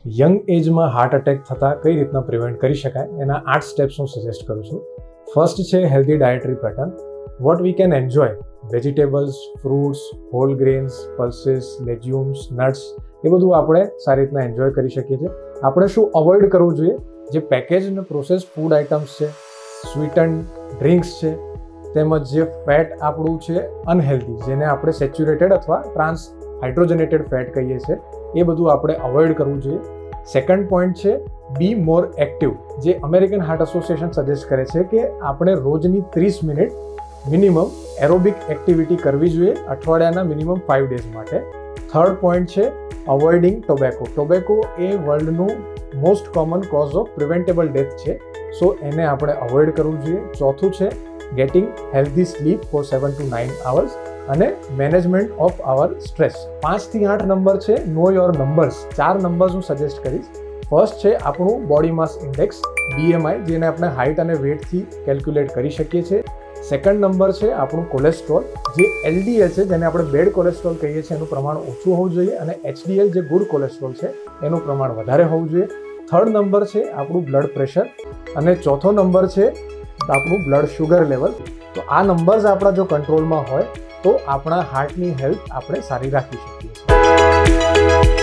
Young એજમાં heart attack થતાં કઈ રીતના પ્રિવેન્ટ કરી શકાય એના 8 સ્ટેપ્સ હું સજેસ્ટ કરું છું. ફર્સ્ટ છે healthy dietary pattern. What we can enjoy vegetables, fruits, whole grains, pulses, legumes, nuts એ બધું આપણે સારી રીતના એન્જોય કરી શકીએ છીએ. આપણે શું અવોઇડ કરવું જોઈએ? જે પેકેજ અને પ્રોસેસ ફૂડ આઇટમ્સ છે, સ્વીટન ડ્રિંક્સ છે, તેમજ જે ફેટ આપણું છે અનહેલ્ધી, જેને આપણે સેચ્યુરેટેડ અથવા ટ્રાન્સ હાઇડ્રોજનેટેડ ફેટ કહીએ છીએ, એ બધું આપણે અવોઇડ કરવું જોઈએ. સેકન્ડ પોઈન્ટ છે બી મોર એક્ટિવ. જે અમેરિકન હાર્ટ એસોસિએશન સજેસ્ટ કરે છે કે આપણે રોજની 30 મિનિટ મિનિમમ એરોબિક એક્ટિવિટી કરવી જોઈએ અઠવાડિયાના મિનિમમ 5 ડેઝ માટે. થર્ડ પોઈન્ટ છે અવોઇડિંગ ટોબેકો. ટોબેકો એ વર્લ્ડનું most common cause of preventable death છે, સો એને આપણે અવોઇડ કરવું જોઈએ. ચોથું છે getting healthy sleep for 7 to 9 hours અને મેનેજમેન્ટ ઓફ અવર સ્ટ્રેસ. 5 થી 8 નંબર છે નો યોર નંબર્સ. 4 નંબર્સ હું સજેસ્ટ કરીશ. ફર્સ્ટ છે આપણું બોડી માસ ઇન્ડેક્સ BMI, જેને આપણે હાઇટ અને વેટથી કેલ્ક્યુલેટ કરી શકીએ છીએ. સેકન્ડ નંબર છે આપણું કોલેસ્ટ્રોલ, જે LDL છે જેને આપણે બેડ કોલેસ્ટ્રોલ કહીએ છીએ, એનું પ્રમાણ ઓછું હોવું જોઈએ, અને HDL જે ગુડ કોલેસ્ટ્રોલ છે એનું પ્રમાણ વધારે હોવું જોઈએ. થર્ડ નંબર છે આપણું બ્લડ પ્રેશર, અને ચોથો નંબર છે આપણું બ્લડ શુગર લેવલ. તો આ નંબર્સ આપણા જો કંટ્રોલમાં હોય તો આપણા હાર્ટની હેલ્થ આપણે સારી રાખી શકીએ છીએ.